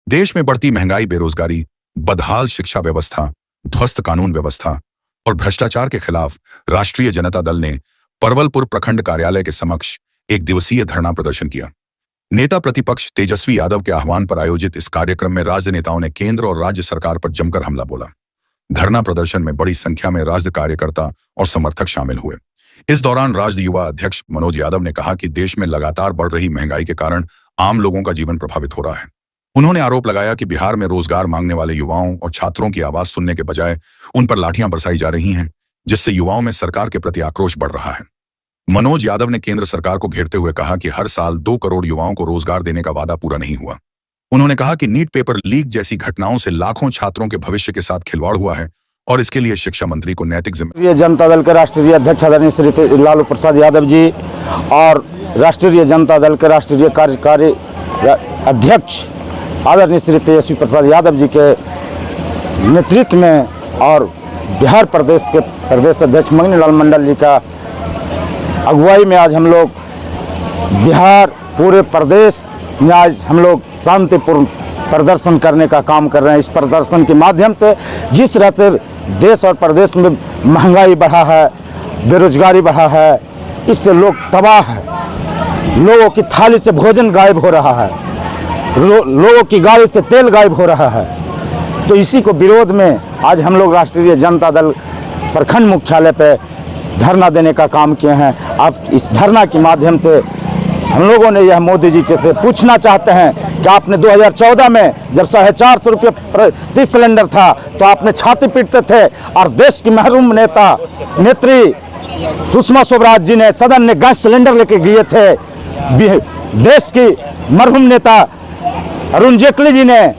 देश में बढ़ती महंगाई, बेरोजगारी, बदहाल शिक्षा व्यवस्था, ध्वस्त कानून व्यवस्था और भ्रष्टाचार के खिलाफ राष्ट्रीय जनता दल ने परवलपुर प्रखंड कार्यालय के समक्ष एक दिवसीय धरना प्रदर्शन किया। नेता प्रतिपक्ष तेजस्वी यादव के आह्वान पर आयोजित इस कार्यक्रम में राज्य नेताओं ने केंद्र और राज्य सरकार पर जमकर हमला बोला। धरना प्रदर्शन में बड़ी संख्या में राज्य कार्यकर्ता और समर्थक शामिल हुए। इस दौरान राज्य युवा अध्यक्ष मनोज यादव ने कहा कि देश में लगातार बढ़ रही महंगाई के कारण आम लोगों का जीवन प्रभावित हो रहा है। उन्होंने आरोप लगाया कि बिहार में रोजगार मांगने वाले युवाओं और छात्रों की आवाज सुनने के बजाय उन पर लाठियां बरसाई जा रही हैं, जिससे युवाओं में सरकार के प्रति आक्रोश बढ़ रहा है। मनोज यादव ने केंद्र सरकार को घेरते हुए कहा कि हर साल 2 करोड़ युवाओं को रोजगार देने का वादा पूरा नहीं हुआ। उन्होंने कहा कि नीट पेपर लीक जैसी घटनाओं से लाखों छात्रों के भविष्य के साथ खिलवाड़ हुआ है और इसके लिए शिक्षा मंत्री को नैतिक जिम्मेदारी। जनता दल के राष्ट्रीय अध्यक्ष आदरणीय श्री लालू प्रसाद यादव जी और राष्ट्रीय जनता दल के राष्ट्रीय कार्यकारी अध्यक्ष आदरणीय श्री तेजस्वी प्रसाद यादव जी के नेतृत्व में और बिहार प्रदेश के प्रदेश अध्यक्ष मंगनीलाल मंडल जी का अगुवाई में आज हम लोग बिहार पूरे प्रदेश में आज हम लोग शांतिपूर्ण प्रदर्शन करने का काम कर रहे हैं। इस प्रदर्शन के माध्यम से जिस तरह से देश और प्रदेश में महंगाई बढ़ा है, बेरोजगारी बढ़ा है, इससे लोग तबाह है। लोगों की थाली से भोजन गायब हो रहा है, लोगों की गाड़ी से तेल गायब हो रहा है। तो इसी को विरोध में आज हम लोग राष्ट्रीय जनता दल प्रखंड मुख्यालय पे धरना देने का काम किए हैं। अब इस धरना के माध्यम से हम लोगों ने यह मोदी जी से पूछना चाहते हैं कि आपने 2014 में जब 450 रुपये प्रति सिलेंडर था तो आपने छाती पीटते थे और देश की महरूम नेत्री सुषमा स्वराज जी ने सदन में गैस सिलेंडर लेके गए थे। देश की मरहूम नेता अरुण जेटली जी ने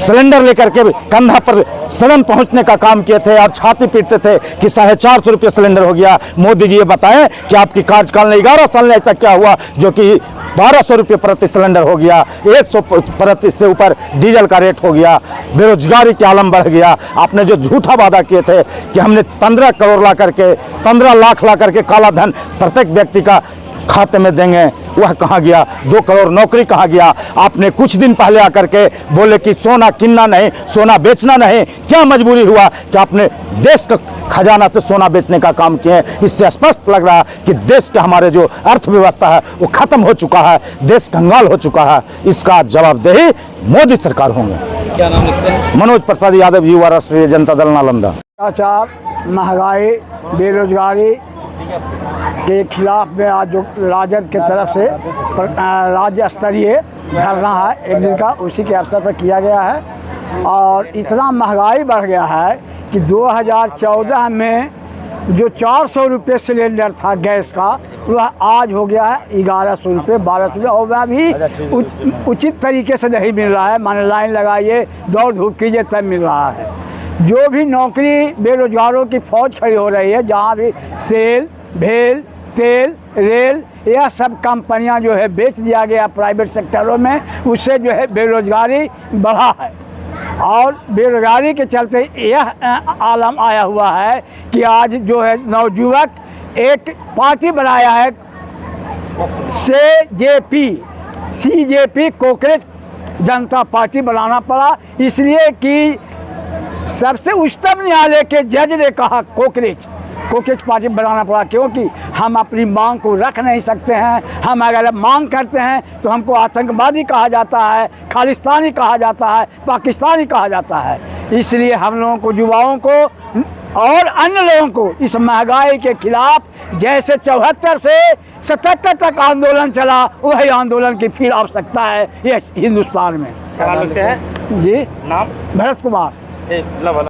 सिलेंडर लेकर के कंधा पर सदन पहुंचने का काम किए थे और छाती पीटते थे कि 450 रुपये सिलेंडर हो गया। मोदी जी ये बताएं कि आपकी कार्यकाल में 11 साल में ऐसा क्या हुआ जो कि 1200 रुपये प्रति सिलेंडर हो गया, 100 से ऊपर डीजल का रेट हो गया, बेरोजगारी के आलम बढ़ गया। आपने जो झूठा वादा किए थे कि हमने 15 करोड़ ला करके 15 लाख ला करके काला धन प्रत्येक व्यक्ति का खाते में देंगे, वह कहाँ गया? 2 करोड़ नौकरी कहाँ गया? आपने कुछ दिन पहले आकर के बोले कि सोना किनना नहीं, सोना बेचना नहीं। क्या मजबूरी हुआ कि आपने देश का खजाना से सोना बेचने का काम किए? इससे स्पष्ट लग रहा है कि देश के हमारे जो अर्थव्यवस्था है वो खत्म हो चुका है, देश कंगाल हो चुका है। इसका जवाबदेही मोदी सरकार होंगे। क्या नाम लिखते हैं? मनोज प्रसाद यादव, युवा राष्ट्रीय जनता दल नालंदा। भ्रष्टाचार, महंगाई, बेरोजगारी के खिलाफ में आज जो राजद के तरफ से राज्य स्तरीय धरना है एक दिन का, उसी के अवसर पर किया गया है। और इतना महंगाई बढ़ गया है कि 2014 में जो 400 रुपये सिलेंडर था गैस का, वह आज हो गया है 1100 रुपये, 1200 रुपये, और वह भी उचित तरीके से नहीं मिल रहा है। माने लाइन लगाइए, दौड़ धूप कीजिए तब मिल रहा है। जो भी नौकरी बेरोजगारों की फौज खड़ी हो रही है, जहाँ भी सेल, भेल, तेल, रेल, यह सब कंपनियां जो है बेच दिया गया प्राइवेट सेक्टरों में, उससे जो है बेरोजगारी बढ़ा है। और बेरोजगारी के चलते यह आलम आया हुआ है कि आज जो है नवयुवक एक पार्टी बनाया है, CJP कोकरेज जनता पार्टी बनाना पड़ा, इसलिए कि सबसे उच्चतम न्यायालय के जज ने कहा कोकरेज पार्टी बनाना पड़ा, क्योंकि हम अपनी मांग को रख नहीं सकते हैं। हम अगर मांग करते हैं तो हमको आतंकवादी कहा जाता है, खालिस्तानी कहा जाता है, पाकिस्तानी कहा जाता है। इसलिए हम लोगों को, युवाओं को और अन्य लोगों को इस महंगाई के खिलाफ जैसे 74 से 77 तक आंदोलन चला, वही आंदोलन की फिर आवश्यकता है ये हिंदुस्तान में। क्या नाम लिखते हैं? जी, नाम? भरत कुमार।